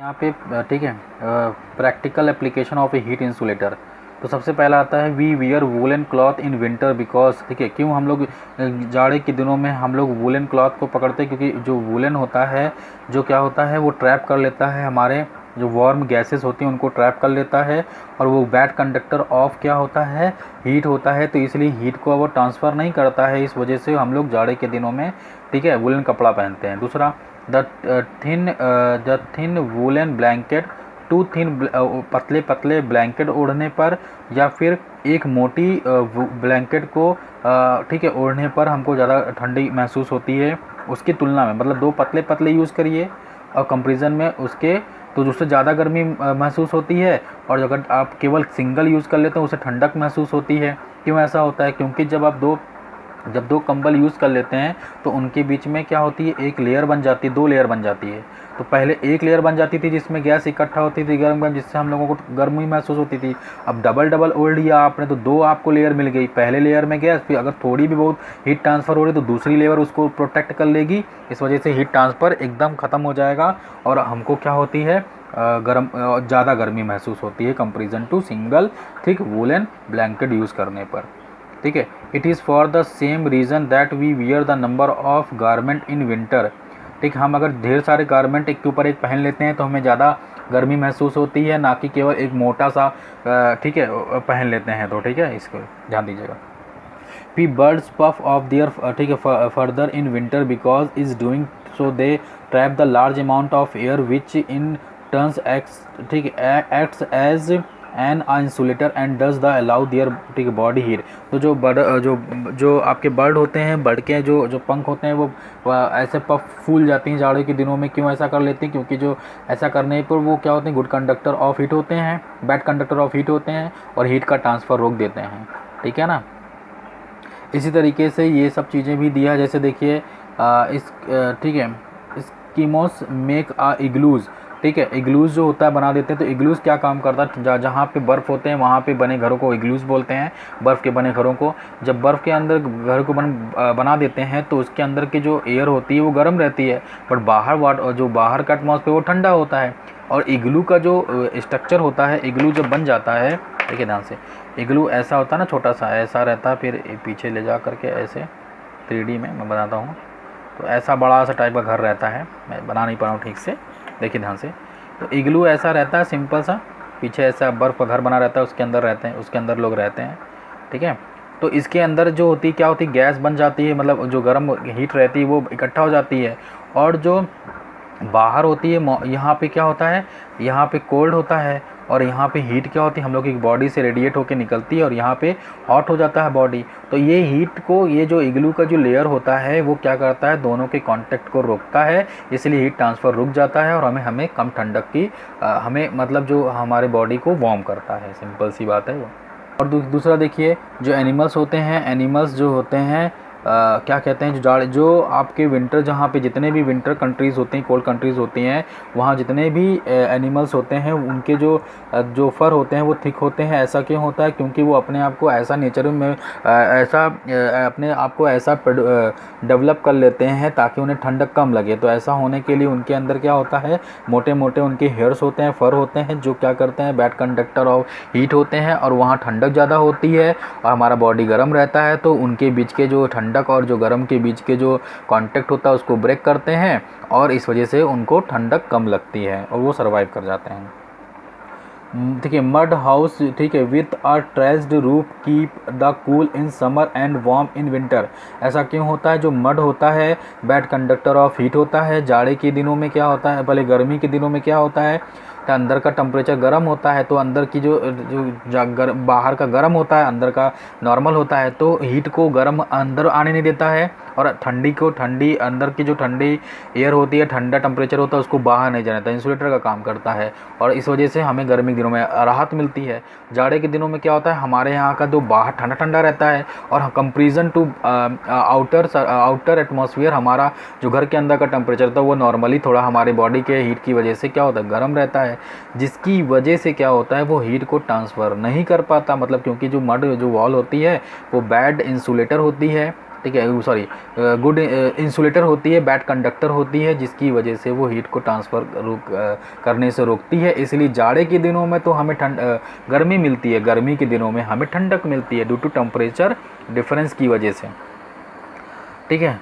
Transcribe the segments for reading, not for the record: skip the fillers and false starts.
यहाँ पे ठीक है, practical application of a heat insulator. तो सबसे पहला आता है we wear woollen cloth in winter because, ठीक है, क्यों हम लोग जाड़े के दिनों में हम लोग वूलन क्लॉथ को पकड़ते हैं, क्योंकि जो वूलन होता है जो क्या होता है वो ट्रैप कर लेता है, हमारे जो वार्म गैसेस होती हैं उनको ट्रैप कर लेता है, और वो बैड कंडक्टर ऑफ क्या होता है, हीट होता है। तो इसलिए हीट को वो ट्रांसफ़र नहीं करता है, इस वजह से हम लोग जाड़े के दिनों में, ठीक है, वूलन कपड़ा पहनते हैं। दूसरा, the thin woollen blanket, to thin पतले पतले ब्लैंकेट ओढ़ने पर, या फिर एक मोटी ब्लैंकेट को ठीक है ओढ़ने पर हमको ज़्यादा ठंडी महसूस होती है उसकी तुलना में। मतलब दो पतले पतले यूज़ करिए और कंपैरिजन में उसके, तो उससे ज़्यादा गर्मी महसूस होती है, और अगर आप केवल सिंगल यूज़ कर लेते हैं उससे ठंडक महसूस होती है। क्यों ऐसा होता है? क्योंकि जब दो कंबल यूज़ कर लेते हैं तो उनके बीच में क्या होती है, एक लेयर बन जाती है, दो लेयर बन जाती है। तो पहले एक लेयर बन जाती थी जिसमें गैस इकट्ठा होती थी गर्म गर्म, जिससे हम लोगों को गर्मी महसूस होती थी। अब डबल डबल ओढ़ लिया आपने तो दो आपको लेयर मिल गई, पहले लेयर में गैस, फिर अगर थोड़ी भी बहुत हीट ट्रांसफ़र हो रही तो दूसरी लेयर उसको प्रोटेक्ट कर लेगी। इस वजह से हीट ट्रांसफ़र एकदम ख़त्म हो जाएगा और हमको क्या होती है, ज़्यादा गर्मी महसूस होती है comparison to single thick woollen blanket use करने पर। ठीक है, it is for the same reason that we wear the number of garment in winter. ठीक, हम अगर ढेर सारे गारमेंट एक के ऊपर एक पहन लेते हैं तो हमें ज़्यादा गर्मी महसूस होती है, ना कि केवल एक मोटा सा ठीक है पहन लेते हैं। तो ठीक है, इसको ध्यान दीजिएगा। P birds puff off their, ठीक है, further in winter because is doing so they trap the large amount of air which in turns x, ठीक है, acts as an insulator and does the allow there, ठीक है, body heat. तो जो आपके bird होते हैं, बर्ड के जो पंख होते हैं वो ऐसे पफ फूल जाती हैं जाड़े के दिनों में। क्यों ऐसा कर लेती हैं? क्योंकि जो ऐसा करने पर वो क्या होते हैं, गुड कंडक्टर ऑफ हीट होते हैं, बैड कंडक्टर ऑफ हीट होते हैं, और हीट का ट्रांसफ़र रोक देते हैं। ठीक है ना। इसी तरीके से ये सब चीज़ें भी दिया, जैसे देखिए ठीक है, स्कीमोस मेक आ इग्लूज़। ठीक है, इग्लूज़ जो होता है बना देते हैं। तो इग्लूज़ क्या काम करता है, जहाँ पे बर्फ़ होते हैं वहाँ पे बने घरों को इग्लूज़ बोलते हैं, बर्फ़ के बने घरों को। जब बर्फ़ के अंदर घर को बना देते हैं तो उसके अंदर की जो एयर होती है वो गर्म रहती है, बट जो बाहर का एटमॉस्फेयर वो ठंडा होता है। और इग्लू का जो स्ट्रक्चर होता है, इग्लू जब बन जाता है, देखिए ध्यान से, इग्लू ऐसा होता है ना, छोटा सा ऐसा रहता है, फिर पीछे ले जा करके ऐसे 3D में मैं बनाता हूँ, तो ऐसा बड़ा सा टाइप का घर रहता है, मैं बना नहीं पा रहा हूँ ठीक से, देखिए ध्यान से। तो इग्लू ऐसा रहता है सिंपल सा, पीछे ऐसा बर्फ़ का घर बना रहता है, उसके अंदर रहते हैं, उसके अंदर लोग रहते हैं। ठीक है, तो इसके अंदर जो होती क्या होती, गैस बन जाती है, मतलब जो गर्म हीट रहती है वो इकट्ठा हो जाती है, और जो बाहर होती है यहाँ पे क्या होता है, यहाँ पे कोल्ड होता है, और यहाँ पे हीट क्या होती है, हम लोग की बॉडी से रेडिएट होकर निकलती है, और यहाँ पे हॉट हो जाता है बॉडी। तो ये हीट को, ये जो इग्लू का जो लेयर होता है वो क्या करता है, दोनों के कांटेक्ट को रोकता है, इसलिए हीट ट्रांसफ़र रुक जाता है, और हमें कम ठंडक की हमें मतलब जो हमारे बॉडी को वार्म करता है, सिंपल सी बात है वो। और दूसरा देखिए, जो एनिमल्स होते हैं, एनिमल्स जो होते हैं क्या कहते हैं, जो आपके विंटर, जहाँ पे जितने भी विंटर कंट्रीज़ होती हैं, कोल्ड कंट्रीज़ होती हैं, वहाँ जितने भी एनिमल्स होते हैं उनके जो फर होते हैं वो थिक होते हैं। ऐसा क्यों होता है? क्योंकि वो अपने आप को ऐसा नेचर में अपने आप को ऐसा डेवलप कर लेते हैं ताकि उन्हें ठंडक कम लगे। तो ऐसा होने के लिए उनके अंदर क्या होता है, मोटे मोटे उनके हेयर्स होते हैं, फर होते हैं, जो क्या करते हैं, बैड कंडक्टर ऑफ हीट होते हैं, और वहाँ ठंडक ज़्यादा होती है और हमारा बॉडी गर्म रहता है। तो उनके बीच के जो ठंडक और जो गर्म के बीच के जो कांटेक्ट होता है उसको ब्रेक करते हैं, और इस वजह से उनको ठंडक कम लगती है और वो सर्वाइव कर जाते हैं। ठीक है, मड हाउस, ठीक है, with a traced roof keep the cool in summer and warm in winter. ऐसा क्यों होता है? जो मड होता है बैड कंडक्टर ऑफ हीट होता है, जाड़े के दिनों में क्या होता है, पहले गर्मी के दिनों में क्या होता है, तो अंदर का टेम्परेचर गर्म होता है, तो अंदर की बाहर का गर्म होता है, अंदर का नॉर्मल होता है, तो हीट को गर्म अंदर आने नहीं देता है, और ठंडी अंदर की जो ठंडी एयर होती है, ठंडा टेम्परेचर होता है, उसको बाहर नहीं जाने देता, इंसुलेटर का काम करता है, और इस वजह से हमें गर्मी के दिनों में राहत मिलती है। जाड़े के दिनों में क्या होता है, हमारे यहाँ का जो बाहर ठंडा ठंडा रहता है, और कंपेरिजन टू आउटर एटमॉस्फेयर, हमारा जो घर के अंदर का टेम्परेचर था वो नॉर्मली थोड़ा हमारी बॉडी के हीट की वजह से क्या होता है, गर्म रहता है, जिसकी वजह से क्या होता है, वो हीट को ट्रांसफ़र नहीं कर पाता। मतलब क्योंकि जो वॉल होती है वो बैड इंसुलेटर होती है, ठीक है, सॉरी, गुड इंसुलेटर होती है, बैड कंडक्टर होती है, जिसकी वजह से वो हीट को ट्रांसफ़र करने से रोकती है। इसलिए जाड़े के दिनों में तो हमें गर्मी मिलती है, गर्मी के दिनों में हमें ठंडक मिलती है ड्यू टू टेम्परेचर डिफरेंस की वजह से। ठीक है,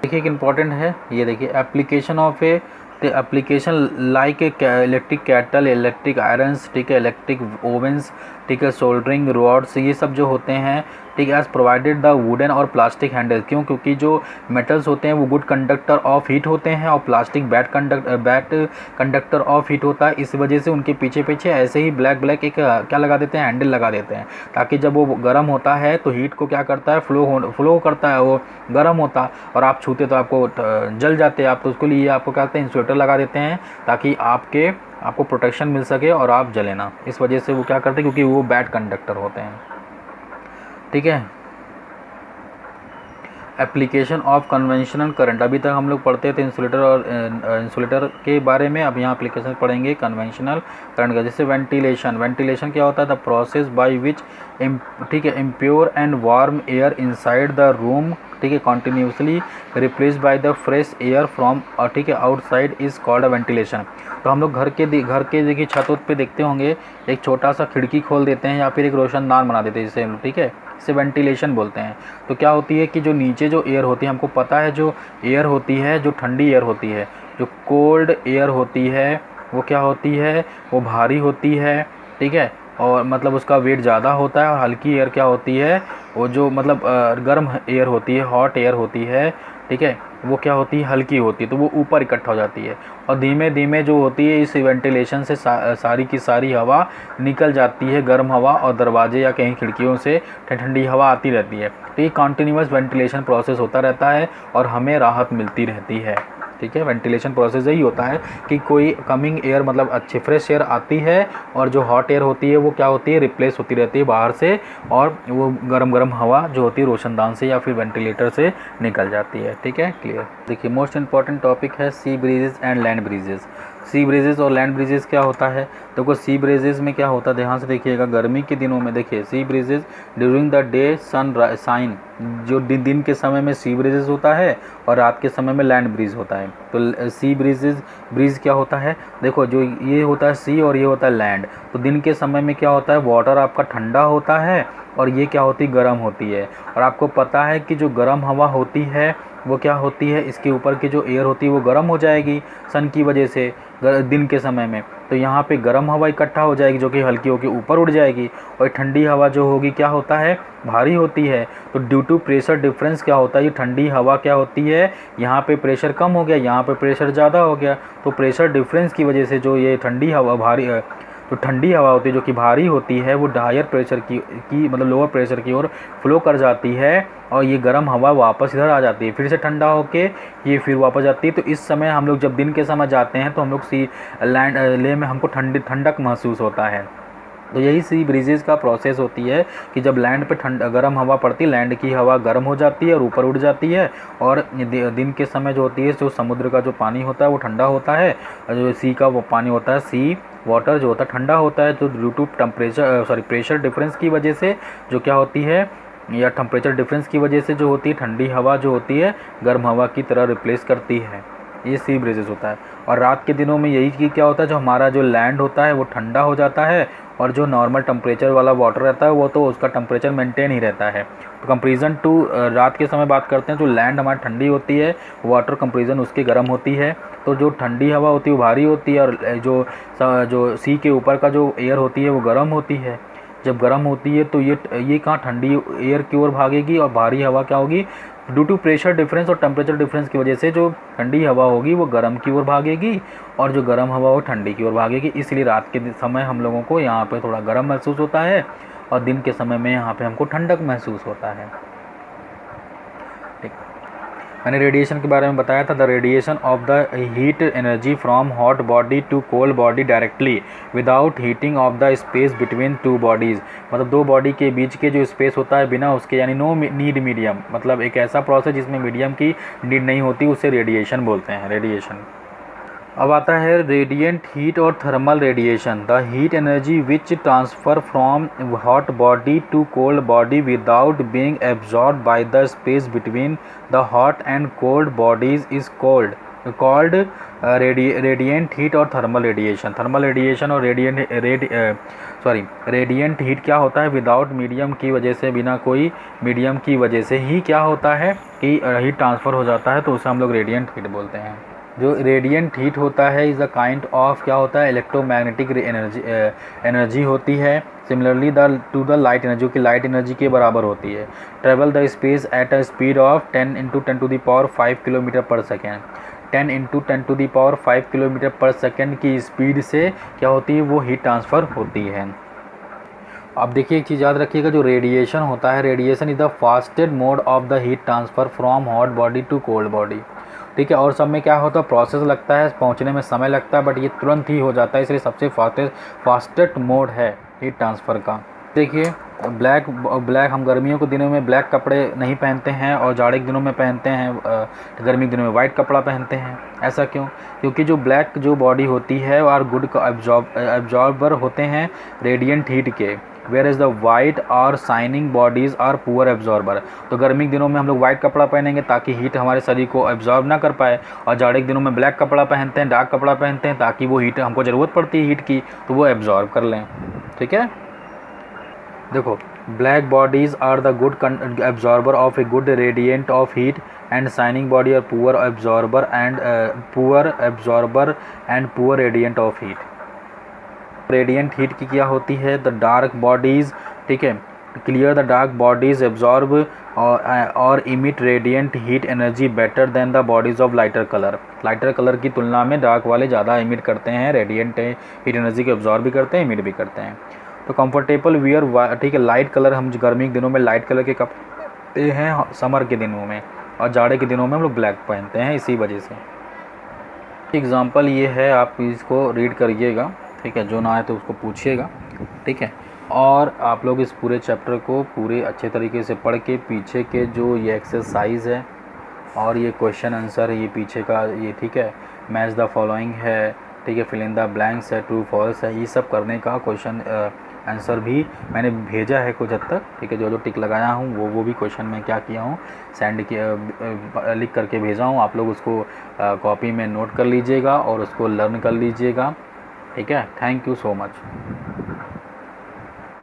देखिए एक इम्पॉर्टेंट है, ये देखिए application of A application like electric cattle, electric irons, ठीक है, इलेक्ट्रिक ओवंस, ठीक है, सोल्डरिंग रॉड्स, ये सब जो होते हैं, ठीक है, एज प्रोवाइडेड द वुडन और प्लास्टिक हैंडल। क्यों? क्योंकि जो मेटल्स होते हैं वो गुड कंडक्टर ऑफ हीट होते हैं और plastic bad conductor of heat होता है। इस वजह से उनके पीछे पीछे ऐसे ही ब्लैक एक क्या लगा देते हैं, हैंडल लगा देते हैं, ताकि जब वो गर्म होता है तो हीट को क्या करता है, फ्लो करता है, वो गर्म होता है और आप छूते तो आपको जल जाते हैं आप, तो उसके लिए आपको क्या करते हैं, इंसुलेटर लगा देते हैं ताकि आपको प्रोटेक्शन मिल सके और आप जले ना। इस वजह से वो क्या करते हैं, क्योंकि वो बैड कंडक्टर होते हैं। ठीक है, एप्लीकेशन ऑफ कन्वेंशनल करंट, अभी तक हम लोग पढ़ते थे इंसुलेटर और इंसुलेटर के बारे में, अब यहाँ एप्लीकेशन पढ़ेंगे कन्वेंशनल करंट का। जैसे वेंटिलेशन क्या होता है, द प्रोसेस बाय विच, ठीक है, impure and warm air inside the room, ठीक है, continuously replace by the fresh air from, ठीक है, outside is called a ventilation. तो हम लोग घर के देखिए छतों पे देखते होंगे, एक छोटा सा खिड़की खोल देते हैं या फिर एक रोशनदान बना देते हैं जिसे, ठीक है, इसे वेंटिलेशन बोलते हैं। तो क्या होती है कि जो नीचे जो एयर होती है, हमको पता है जो एयर होती है, जो ठंडी एयर होती है, जो कोल्ड एयर होती है, वो क्या होती है, वो भारी होती है, ठीक है, और मतलब उसका वेट ज़्यादा होता है। और हल्की एयर क्या होती है, वो जो मतलब गर्म एयर होती है, हॉट एयर होती है, ठीक है, वो क्या होती है, हल्की होती है, तो वो ऊपर इकट्ठा हो जाती है और धीमे धीमे जो होती है इस वेंटिलेशन से सारी की सारी हवा निकल जाती है, गर्म हवा, और दरवाजे या कहीं खिड़कियों से ठंडी हवा आती रहती है। तो ये कॉन्टीन्यूअस वेंटिलेशन प्रोसेस होता रहता है और हमें राहत मिलती रहती है। ठीक है, वेंटिलेशन प्रोसेस यही होता है कि कोई कमिंग एयर मतलब अच्छी फ्रेश एयर आती है और जो हॉट एयर होती है वो क्या होती है, रिप्लेस होती रहती है बाहर से, और वो गरम हवा जो होती है रोशनदान से या फिर वेंटिलेटर से निकल जाती है। ठीक है, क्लियर। देखिए मोस्ट इंपॉर्टेंट टॉपिक है sea breezes and land breezes. Sea breezes और लैंड ब्रीजेस क्या होता है, देखो सी ब्रीजेस में क्या होता है, ध्यान से देखिएगा, गर्मी के दिनों में देखिए sea breezes during the day sunshine, जो दिन के समय में सी ब्रीजेस होता है और रात के समय में लैंड ब्रीज होता है। तो सी ब्रीज क्या होता है, देखो जो ये होता है सी और ये होता है लैंड। तो दिन के समय में क्या होता है, वाटर आपका ठंडा होता है और ये क्या होती है, गर्म होती है। और आपको पता है कि जो गर्म हवा होती है वो क्या होती है, इसके ऊपर की जो एयर होती है वो गर्म हो जाएगी सन की वजह से दिन के समय में। तो यहाँ पे गर्म हवा इकट्ठा हो जाएगी जो कि हल्की होकर ऊपर उड़ जाएगी, और ठंडी हवा जो होगी क्या होता है, भारी होती है। तो ड्यू टू प्रेशर डिफरेंस क्या होता है, ये ठंडी हवा क्या होती है, यहाँ पे प्रेशर कम हो गया, यहाँ पे प्रेशर ज़्यादा हो गया। तो प्रेशर डिफरेंस की वजह से जो ये ठंडी हवा तो ठंडी हवा होती है जो कि भारी होती है, वो हायर प्रेशर की मतलब लोअर प्रेशर की ओर फ्लो कर जाती है और ये गर्म हवा वापस इधर आ जाती है, फिर से ठंडा होके ये फिर वापस जाती है। तो इस समय हम लोग जब दिन के समय जाते हैं तो हम लोग लैंड ले में हमको ठंडक महसूस होता है। तो यही सी ब्रीजेज़ का प्रोसेस होती है कि जब लैंड पे गर्म हवा पड़ती है, लैंड की हवा गर्म हो जाती है और ऊपर उड़ जाती है, और दिन के समय जो होती है जो समुद्र का जो पानी होता है वो ठंडा होता है, और जो सी का वो पानी होता है, सी वाटर जो होता है ठंडा होता है। तो ड्यू टू प्रेशर डिफरेंस की वजह से जो क्या होती है, या टेम्परेचर डिफरेंस की वजह से जो होती है, ठंडी हवा जो होती है गर्म हवा की तरह रिप्लेस करती है। ये सी ब्रीजेस होता है। और रात के दिनों में यही कि क्या होता है, जो हमारा जो लैंड होता है वो ठंडा हो जाता है और जो नॉर्मल टेम्परेचर वाला वाटर रहता है वो तो उसका टेम्परेचर मेंटेन ही रहता है। तो कंपेरिजन टू रात के समय बात करते हैं, जो लैंड हमारी ठंडी होती है, वाटर कंपेरिजन उसकी गर्म होती है। तो जो ठंडी हवा होती है वो भारी होती है, और जो सी के ऊपर का जो एयर होती है वो गर्म होती है। जब गर्म होती है तो ये कहाँ ठंडी एयर की ओर भागेगी, और भारी हवा क्या होगी, ड्यू टू प्रेशर डिफरेंस और टेम्परेचर डिफरेंस की वजह से जो ठंडी हवा होगी वो गर्म की ओर भागेगी, और जो गर्म हवा वो ठंडी की ओर भागेगी। इसलिए रात के समय हम लोगों को यहाँ पे थोड़ा गर्म महसूस होता है और दिन के समय में यहाँ पे हमको ठंडक महसूस होता है। ठीक, मैंने रेडिएशन के बारे में बताया था, the radiation of the heat energy from hot body to cold body directly without heating of the space between two bodies, मतलब दो बॉडी के बीच के जो स्पेस होता है बिना उसके, यानी नो नीड मीडियम, मतलब एक ऐसा प्रोसेस जिसमें मीडियम की नीड नहीं होती, उसे रेडिएशन बोलते हैं, रेडिएशन। अब आता है रेडिएंट हीट और thermal radiation. The heat energy which transfer from hot body to cold body without being absorb by the space between the hot and cold bodies is called radiant heat और thermal radiation. Thermal radiation और radiant heat क्या होता है, without medium की वजह से, बिना कोई मीडियम की वजह से ही क्या होता है कि हीट ट्रांसफ़र हो जाता है, तो उसे हम लोग रेडिएंट हीट बोलते हैं। जो रेडिएंट हीट होता है इज़ अ काइंड ऑफ क्या होता है, इलेक्ट्रोमैग्नेटिक एनर्जी होती है। Similarly to the light energy, जो कि लाइट एनर्जी के बराबर होती है। Travel the space at a speed of 10 × 10⁵ kilometre per second. 10 × 10⁵ kilometre per second की स्पीड से क्या होती है, वो हीट ट्रांसफ़र होती है। अब देखिए एक चीज़ याद रखिएगा, जो रेडिएशन होता है, radiation is the fastest mode of the heat transfer from hot body to cold body. ठीक है, और सब में क्या होता है, प्रोसेस लगता है, पहुंचने में समय लगता है, बट ये तुरंत ही हो जाता है, इसलिए सबसे फास्टेस्ट मोड है हीट ट्रांसफ़र का। देखिए ब्लैक हम गर्मियों के दिनों में ब्लैक कपड़े नहीं पहनते हैं और जाड़े के दिनों में पहनते हैं, गर्मी के दिनों में वाइट कपड़ा पहनते हैं। ऐसा क्यों? क्योंकि जो ब्लैक जो बॉडी होती है वो आर गुड एब्जॉर्बर होते हैं रेडिएंट हीट के, वेयर इज़ द वाइट और shining bodies are poor absorber. तो गर्मी के दिनों में हम लोग वाइट कपड़ा पहनेंगे ताकि हीट हमारे शरीर को एब्जॉर्ब ना कर पाए, और जाड़े के दिनों में ब्लैक कपड़ा पहनते हैं, डार्क कपड़ा पहनते हैं, ताकि वो हीट हमको ज़रूरत पड़ती है हीट की तो वो एब्जॉर्ब कर लें। ठीक है, देखो black bodies are the good absorber of a good radiant of heat and shining body are poor absorber and poor radiant of heat. Radiant heat की क्या होती है, द डार्क बॉडीज़, ठीक है, clear the dark bodies absorb और emit radiant heat energy better than the bodies of lighter colour. Lighter colour की तुलना में डार्क वाले ज़्यादा इमिट करते हैं, रेडिएंट हीट एनर्जी को एब्जॉर्ब भी करते हैं, इमिट भी करते हैं। तो कंफर्टेबल वियर, ठीक है, लाइट कलर, हम गर्मी के दिनों में लाइट कलर के कपड़े हैं, समर के दिनों में, और जाड़े के दिनों में हम लोग ब्लैक पहनते हैं, इसी वजह से। एग्जाम्पल ये है, आप इसको रीड करिएगा, ठीक है, जो ना आए तो उसको पूछिएगा, ठीक है। और आप लोग इस पूरे चैप्टर को पूरे अच्छे तरीके से पढ़ के पीछे के जो ये एक्सरसाइज है और ये क्वेश्चन आंसर है, ये पीछे का ये, ठीक है, मैच द फॉलोइंग है, ठीक है, फिल इन द ब्लैंक्स है, ट्रू फॉल्स है, ये सब करने का क्वेश्चन आंसर भी मैंने भेजा है कुछ हद तक, ठीक है। जो टिक लगाया हूँ वो भी क्वेश्चन में क्या किया हूँ, सेंड किया, लिख करके भेजा हूँ। आप लोग उसको कॉपी में नोट कर लीजिएगा और उसको लर्न कर लीजिएगा, ठीक है। Thank you so much.